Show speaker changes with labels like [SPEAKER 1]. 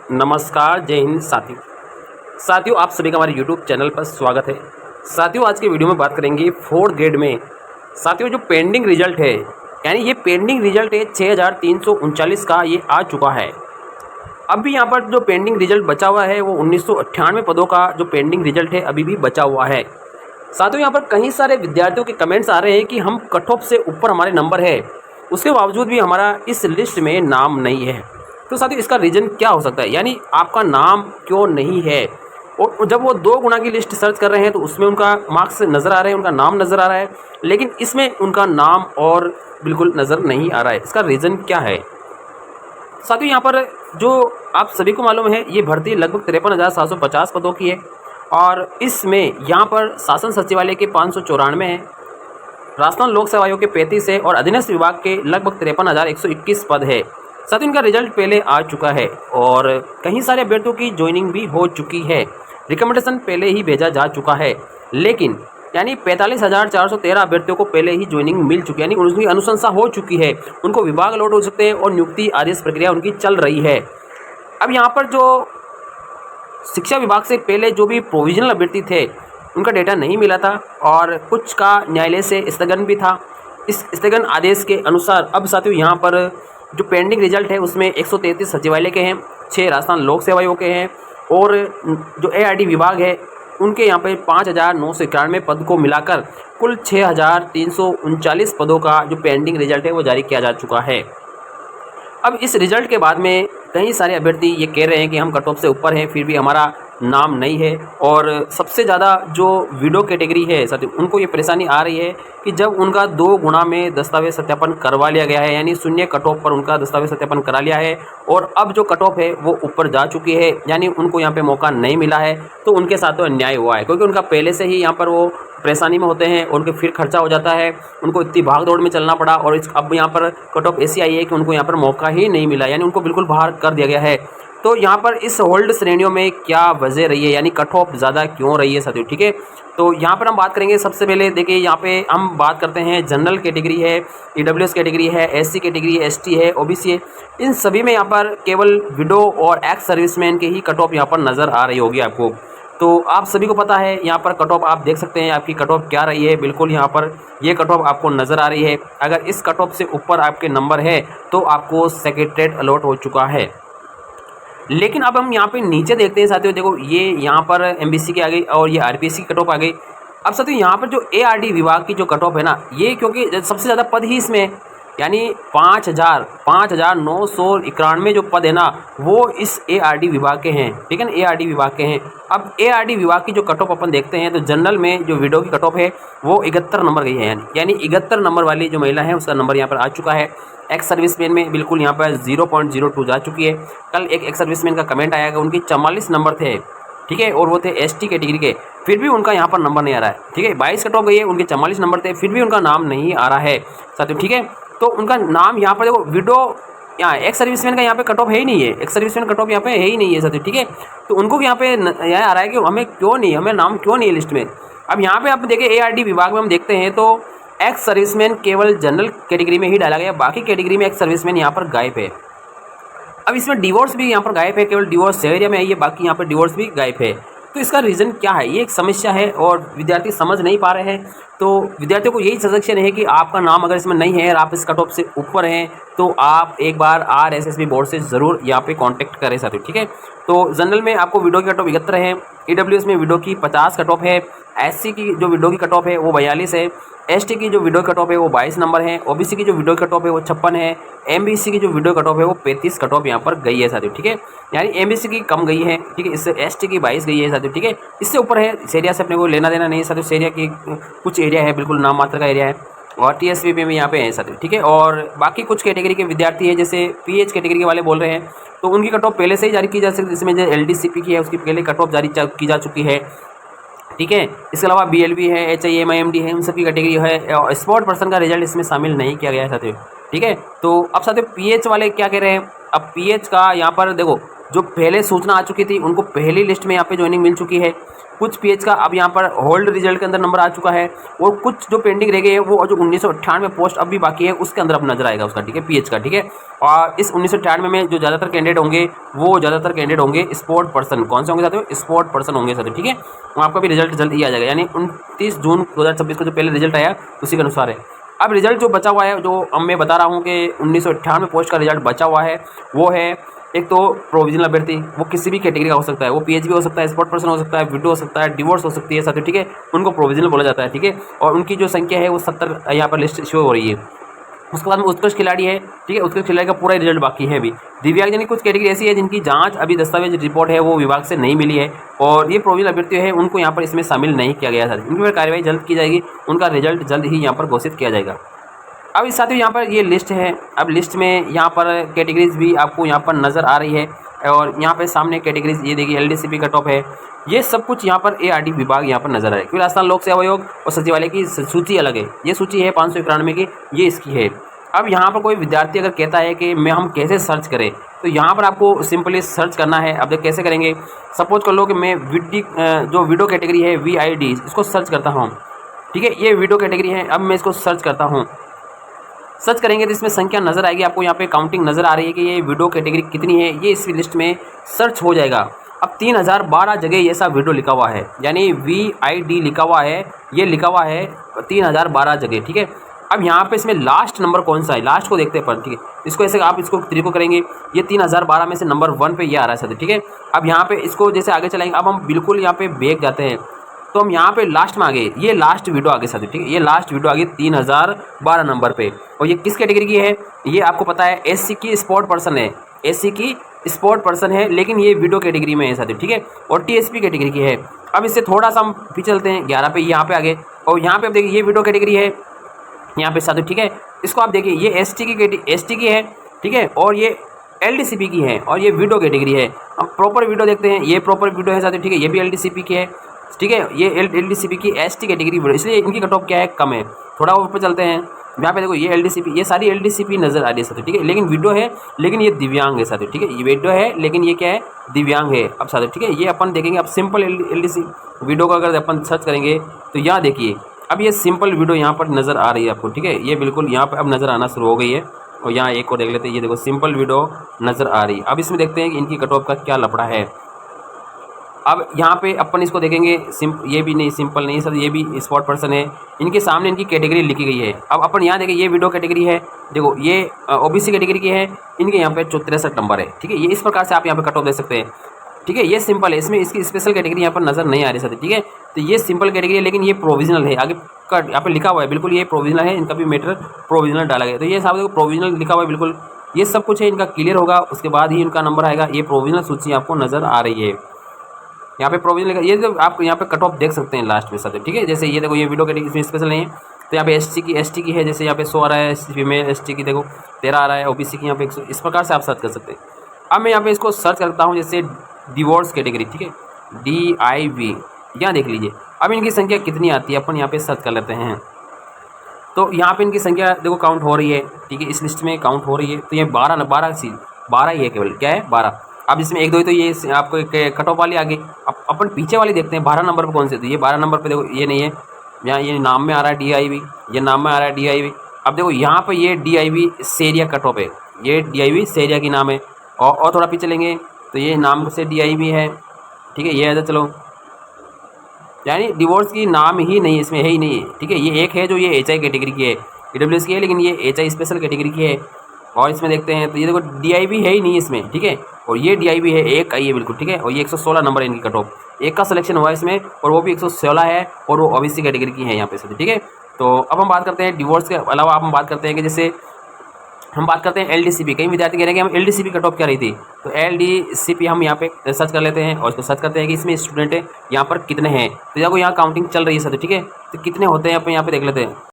[SPEAKER 1] नमस्कार, जय हिंद साथियों आप सभी का हमारे यूट्यूब चैनल पर स्वागत है। साथियों आज के वीडियो में बात करेंगे 4th ग्रेड में साथियों जो पेंडिंग रिजल्ट है, यानी ये पेंडिंग रिजल्ट है 6339 का ये आ चुका है। अभी यहाँ पर जो पेंडिंग रिजल्ट बचा हुआ है वो 1998 पदों का जो पेंडिंग रिजल्ट है अभी भी बचा हुआ है। साथियों यहाँ पर कई सारे विद्यार्थियों के कमेंट्स आ रहे हैं कि हम कट ऑफ से ऊपर हमारे नंबर है, उसके बावजूद भी हमारा इस लिस्ट में नाम नहीं है। तो साथियों इसका रीज़न क्या हो सकता है, यानी आपका नाम क्यों नहीं है। और जब वो 2 गुना की लिस्ट सर्च कर रहे हैं तो उसमें उनका मार्क्स नज़र आ रहे हैं, उनका नाम नज़र आ रहा है, लेकिन इसमें उनका नाम और बिल्कुल नज़र नहीं आ रहा है। इसका रीज़न क्या है साथियों? यहाँ पर जो आप सभी को मालूम है ये भर्ती लगभग 53,750 पदों की है और इसमें यहाँ पर शासन सचिवालय के 594 हैं, राजस्थान लोक सेवा आयोग के 35 है और अधीनस्थ विभाग के लगभग 53,121 पद है। साथ ही इनका रिजल्ट पहले आ चुका है और कई सारे अभ्यर्थियों की ज्वाइनिंग भी हो चुकी है, रिकमेंडेशन पहले ही भेजा जा चुका है, लेकिन यानी 45,413 अभ्यर्थियों को पहले ही ज्वाइनिंग मिल चुकी है, यानी उनकी अनुशंसा हो चुकी है, उनको विभाग अलॉट हो सकते हैं और नियुक्ति आदेश प्रक्रिया उनकी चल रही है। अब यहाँ पर जो शिक्षा विभाग से पहले जो भी प्रोविजनल अभ्यर्थी थे उनका डेटा नहीं मिला था और कुछ का न्यायालय से स्थगन भी था। इस स्थगन आदेश के अनुसार अब साथियों यहाँ पर जो पेंडिंग रिजल्ट है उसमें 133 सचिवालय के हैं, 6 राजस्थान लोक सेवा आयोग के हैं और जो ARD विभाग है उनके यहाँ पे 5,991 पद को मिलाकर कुल 6,339 पदों का जो पेंडिंग रिजल्ट है वो जारी किया जा चुका है। अब इस रिजल्ट के बाद में कई सारे अभ्यर्थी ये कह रहे हैं कि हम कट ऑफ से ऊपर हैं फिर भी हमारा नाम नहीं है और सबसे ज़्यादा जो विडो कैटेगरी है साथियों उनको ये परेशानी आ रही है कि जब उनका 2 गुना में दस्तावेज सत्यापन करवा लिया गया है, यानी शून्य कट ऑफ पर उनका दस्तावेज सत्यापन करा लिया है और अब जो कट ऑफ है वो ऊपर जा चुकी है, यानी उनको यहाँ पे मौका नहीं मिला है, तो उनके साथ तो अन्याय हुआ है क्योंकि उनका पहले से ही यहाँ पर वो परेशानी में होते हैं, उनके फिर खर्चा हो जाता है, उनको इतनी भाग दौड़ में चलना पड़ा और अब यहाँ पर कट ऑफ ऐसी आई है कि उनको यहाँ पर मौका ही नहीं मिला, यानी उनको बिल्कुल बाहर कर दिया गया है। तो यहाँ पर इस होल्ड श्रेणियों में क्या वजह रही है, यानी कट ऑफ ज़्यादा क्यों रही है साथियों? ठीक है, तो यहाँ पर हम बात करेंगे। सबसे पहले देखिए यहाँ पे हम बात करते हैं जनरल कैटेगरी है, EWS कैटेगरी है, SC कैटेगरी है, ST है, OBC है, इन सभी में यहाँ पर केवल विडो और एक्स सर्विसमैन के ही कट ऑफ यहाँ पर नज़र आ रही होगी आपको। तो आप सभी को पता है यहाँ पर कट ऑफ आप देख सकते हैं आपकी कट ऑफ क्या रही है, बिल्कुल यहाँ पर ये कट ऑफ आपको नज़र आ रही है। अगर इस कट ऑफ से ऊपर आपके नंबर है तो आपको सेक्रेटरीट अलॉट हो चुका है। लेकिन अब हम यहाँ पे नीचे देखते हैं साथियों, देखो ये यहाँ पर MBC की आ गई और ये RPSC की कट ऑफ आ गई। अब साथियों यहाँ पर जो ARD विभाग की जो कट ऑफ है ना, ये क्योंकि सबसे ज़्यादा पद ही इसमें है, यानी 5,991 जो पद है ना वो इस ARD विभाग के हैं, ठीक है ना, ARD विभाग के हैं। अब ARD विभाग की जो कट ऑफ अपन देखते हैं तो जनरल में जो विडो की कट ऑफ है वो 71 नंबर गई है, यानी 71 नंबर वाली जो महिला है उसका नंबर यहाँ पर आ चुका है। एक्स सर्विसमैन में बिल्कुल यहाँ पर 0.02 जा चुकी है। कल एक एक्स सर्विसमैन का कमेंट आया कि उनके 44 नंबर थे, ठीक है, और वो थे ST कैटेगरी के, फिर भी उनका यहाँ पर नंबर नहीं आ रहा है, ठीक है। 22 कट ऑफ गई है, उनके 44 नंबर थे, फिर भी उनका नाम नहीं आ रहा है साथियों, ठीक है। तो उनका नाम यहाँ पर देखो विडो, यहाँ एक्स सर्विसमैन का यहाँ पे कट ऑफ है ही नहीं है, एक्स सर्विसमैन कट ऑफ यहाँ पे है ही नहीं है साथियों, ठीक है। तो उनको यहाँ पे यह आ रहा है कि हमें क्यों नहीं, हमें नाम क्यों नहीं है लिस्ट में। अब यहाँ पे आप देखिए ARD विभाग में हम देखते हैं तो एक्स सर्विसमैन केवल जनरल कैटेगरी में ही डाला गया, बाकी कैटेगरी में एक्स सर्विसमैन यहाँ पर गायब है। अब इसमें डिवोर्स भी यहाँ पर गायब है, केवल डिवोर्स एरिया में है ये, बाकी यहाँ पर डिवोर्स भी गायब है। तो इसका रीज़न क्या है, ये एक समस्या है और विद्यार्थी समझ नहीं पा रहे हैं। तो विद्यार्थियों को यही सजेशन है कि आपका नाम अगर इसमें नहीं है और आप इस कट ऑफ से ऊपर हैं तो आप एक बार RSSB बोर्ड से ज़रूर यहाँ पे कांटेक्ट करें साथियों, ठीक है। तो जनरल में आपको विडो की कट ऑफ 71 है, EWS में विडो की 50 कट ऑफ है, SC की जो विडो की कट ऑफ है वो 42 है, ST की जो विडो कट ऑफ है वो 22 नंबर है, OBC की जो विडो कट ऑफ है वो 56 है, MBC की जो विडो कट ऑफ है वो 35 कट ऑफ यहाँ पर गई है साथियों, ठीक है। यानी MBC की कम गई है, ठीक है, इससे ST की 22 गई है साथियों, ठीक है। इससे ऊपर है, इस एरिया से अपने को लेना देना नहीं है साथियों, इस एरिया की कुछ एरिया है, बिल्कुल नाम मात्र का एरिया है और TSVP में यहाँ पे है साथियों, ठीक है। और बाकी कुछ कैटेगरी के विद्यार्थी है जैसे PH कैटेगरी के वाले बोल रहे हैं तो उनकी कट ऑफ पहले से ही जारी की जा सकती है, जिसमें जो LDCP की है उसकी पहले कट ऑफ जारी की जा चुकी है, ठीक है। इसके अलावा BLB है, HIMIMD है, उन सब की कैटेगरी है और स्पोर्ट पर्सन का रिजल्ट इसमें शामिल नहीं किया गया है साथियों, ठीक है। तो अब साथियों PH वाले क्या कह रहे हैं, अब PH का यहाँ पर देखो जो पहले सूचना आ चुकी थी उनको पहली लिस्ट में यहाँ पे ज्वाइनिंग मिल चुकी है, कुछ पीएच का अब यहाँ पर होल्ड रिजल्ट के अंदर नंबर आ चुका है, और कुछ जो पेंडिंग रह गए हैं वो जो 1998 पोस्ट अभी बाकी है उसके अंदर अब नजर आएगा उसका, ठीक है, पीएच का, ठीक है। और इस 1998 में जो ज़्यादातर कैंडिडेट होंगे वो ज़्यादातर कैंडिडेट होंगे स्पोर्ट पर्सन। कौन से होंगे साथियों? स्पोर्ट पर्सन होंगे साथियों, ठीक है। आपका भी रिजल्ट जल्द ही आ जाएगा, यानी 29 जून 2026 को जो पहले रिजल्ट आया उसी के अनुसार है। अब रिजल्ट जो बचा हुआ है, जो अब मैं बता रहा हूँ कि 1998 पोस्ट का रिजल्ट बचा हुआ है, वो है एक तो प्रोविजनल अभ्यर्थी, वो किसी भी कैटेगरी का हो सकता है, वो पीएचबी हो सकता है, स्पोर्ट पर्सन हो सकता है, विडो हो सकता है, डिवोर्स हो सकती है साथियों, ठीक है, उनको प्रोविजनल बोला जाता है, ठीक है। और उनकी जो संख्या है वो 70 यहाँ पर लिस्ट शो हो रही है। उसके बाद में उत्कृष्ट खिलाड़ी है, ठीक है, उत्कृष्ट खिलाड़ी का पूरा रिजल्ट बाकी है अभी। दिव्यांग यानी कुछ कैटेगरी ऐसी है जिनकी जांच अभी दस्तावेज रिपोर्ट है वो विभाग से नहीं मिली है, और ये प्रोविजनल अभ्यर्थी है उनको यहाँ पर इसमें शामिल नहीं किया गया था। इनकी पर कार्रवाई जल्द की जाएगी, उनका रिजल्ट जल्द ही यहाँ पर घोषित किया जाएगा। अब इस साथियों यहाँ पर ये लिस्ट है, अब लिस्ट में यहाँ पर कैटेगरीज भी आपको यहाँ पर नज़र आ रही है, और यहाँ पे सामने कैटेगरीज ये देखिए एलडीसीपी का टॉप है, ये सब कुछ यहाँ पर एआरडी विभाग यहाँ पर नजर आ रहा है। क्योंकि राजस्थान लोक सेवा आयोग और सचिवालय की सूची अलग है, ये सूची है 591 की, ये इसकी है। अब यहाँ पर कोई विद्यार्थी अगर कहता है कि मैं हम कैसे सर्च करें, तो यहाँ पर आपको सिंपली सर्च करना है। अब कैसे करेंगे, सपोज कर लो कि मैं जो वीडियो कैटेगरी है VID, इसको सर्च करता हूँ, ठीक है, ये वीडियो कैटेगरी है। अब मैं इसको सर्च करता हूँ, सर्च करेंगे तो इसमें संख्या नज़र आएगी आपको, यहाँ पे काउंटिंग नज़र आ रही है कि ये वीडियो कैटेगरी कितनी है, ये इस लिस्ट में सर्च हो जाएगा। अब 3012 जगह ऐसा वीडियो लिखा हुआ है, यानी VID लिखा हुआ है, ये लिखा हुआ है 3012 जगह, ठीक है। अब यहाँ पे इसमें लास्ट नंबर कौन सा है, लास्ट को देखते हैं पर, ठीक है, इसको ऐसे आप इसको तरीको करेंगे, ये 3012 में से नंबर 1 पे ये आ रहा है सर, ठीक है। अब यहाँ पे इसको जैसे आगे चलाएंगे, अब हम बिल्कुल यहाँ पे बैक जाते हैं, तो हम यहाँ पे लास्ट में आ गए, ये लास्ट वीडियो आगे साथियों, ठीक है, ये लास्ट वीडियो आगे 3012 नंबर पे, और ये किस कैटेगरी की है, ये आपको पता है SC की स्पोर्ट पर्सन है, SC की स्पोर्ट पर्सन है, लेकिन ये वीडियो कैटेगरी में है साथियों, ठीक है, और TSP कैटेगरी की है। अब इससे थोड़ा सा हम पीछे चलते हैं, 11 पे यहाँ पे आ गए, और यहाँ पे आप देखिए ये वीडियो कैटेगरी है यहाँ पे साथियों, ठीक है। इसको आप देखिए ये ST की है, ठीक है, और ये LDCP की है, और ये वीडियो कैटेगरी है। हम प्रॉपर वीडियो देखते हैं, ये प्रॉपर वीडियो है साथियों, ठीक है, ये भी LDCP की है, ठीक है, ये LDCP की ST कैटेगरी वीडियो, इसलिए इनकी कट ऑफ क्या है, कम है। थोड़ा ऊपर चलते हैं, यहाँ पे देखो ये LDCP, ये सारी LDCP नजर आ रही है साथियों, ठीक है, लेकिन वीडियो है, लेकिन ये दिव्यांग है साथियों, ठीक है, ये वीडियो है लेकिन ये क्या है, दिव्यांग है। अब साथियों, ठीक है, ये अपन देखेंगे, अब सिंपल LDCP वीडियो का अगर अपन सर्च करेंगे तो यहाँ देखिए, अब ये सिंपल वीडियो यहाँ पर नज़र आ रही है आपको, ठीक है, ये बिल्कुल यहाँ पर अब नज़र आना शुरू हो गई है। और यहाँ एक और देख लेते हैं, ये देखो सिंपल वीडियो नज़र आ रही है। अब इसमें देखते हैं कि इनकी कट ऑफ का क्या लफड़ा है। अब यहाँ पे अपन इसको देखेंगे, ये भी नहीं, सिंपल नहीं सर, ये भी स्पोर्ट पर्सन है, इनके सामने इनकी कैटेगरी लिखी गई है। अब अपन यहाँ देखें, ये वीडियो कैटेगरी है, देखो ये OBC कैटेगरी की है, इनके यहाँ पे 63 नंबर है, ठीक है, ये इस प्रकार से आप यहाँ पे कट ऑफ दे सकते हैं, ठीक है। ये सिंपल है, इसमें इसकी स्पेशल कैटेगरी यहाँ पर नज़र नहीं आ रही सर, ठीक है, तो ये सिंपल कैटेगरी है, लेकिन ये प्रोविजनल है, आगे का यहाँ पे लिखा हुआ है बिल्कुल ये प्रोविजनल है, इनका भी मैटर प्रोविजनल डाला गया, तो ये साहब देखो प्रोविजनल लिखा हुआ है बिल्कुल, ये सब कुछ है, इनका क्लियर होगा, उसके बाद ही इनका नंबर आएगा। ये प्रोविजनल सूची आपको नज़र आ रही है, यहाँ पे प्रोविजनल, ये जो आप यहाँ पे कट ऑफ देख सकते हैं लास्ट में साथ, ठीक है। जैसे ये देखो, ये वीडियो कैटेगरी इसमें स्पेशल नहीं है, तो यहाँ पे ST की है, जैसे यहाँ पे 100 आ रहा है, फीमेल ST की देखो 13 आ रहा है, OBC की यहाँ पे 100, इस प्रकार से आप सर्च कर सकते हैं। अब मैं यहाँ पे इसको सर्च करता हूँ, जैसे डिवोर्स कैटेगरी, ठीक है, DIV, यहाँ देख लीजिए। अब इनकी संख्या कितनी आती है, अपन यहाँ पे सर्च कर लेते हैं, तो यहाँ पे इनकी संख्या देखो काउंट हो रही है, ठीक है, इस लिस्ट में काउंट हो रही है, तो ये 12 ही है केवल, क्या है 12। अब इसमें 1 2 तो ये आपको कट ऑफ वाली आ गई। अब अपन पीछे वाली देखते हैं 12 नंबर पर कौन से, तो ये 12 नंबर पे देखो ये नहीं है, यहाँ ये नाम में आ रहा है DIV, ये नाम में आ रहा है DIV। अब देखो यहाँ पे ये DIV सेरिया कट ऑफ है, ये DIV सेरिया की नाम है, और थोड़ा पीछे चलेंगे तो ये नाम से DIV है, ठीक है, ये है, चलो, यानी डिवोर्स की नाम ही नहीं इसमें है ही नहीं है, ठीक है। ये एक है जो ये HI कैटेगरी की है, EWS की है, लेकिन ये HI स्पेशल कैटेगरी की है। और इसमें देखते हैं तो ये देखो DIV है ही नहीं इसमें, ठीक है, और ये DIV है, एक आई है बिल्कुल, ठीक है, और ये 116 नंबर है इनकी कट ऑफ, एक का सिलेक्शन हुआ है इसमें, और वो भी 116 है, और वो OBC कैटेगरी की है यहाँ पे से, ठीक है। तो अब हम बात करते हैं डिवोर्स के अलावा, अब हम बात करते हैं कि जैसे हम बात करते हैं LDCP। कई विद्यार्थी कह रहे हैं कि हम LDCP कट ऑफ क्या रही थी, तो LDCP हम यहाँ पे सर्च कर लेते हैं, और इसको सर्च करते हैं कि इसमें स्टूडेंट यहाँ पर कितने हैं, तो देखो यहाँ काउंटिंग चल रही है सर, ठीक है, तो कितने होते हैं अपन यहाँ पे देख लेते हैं।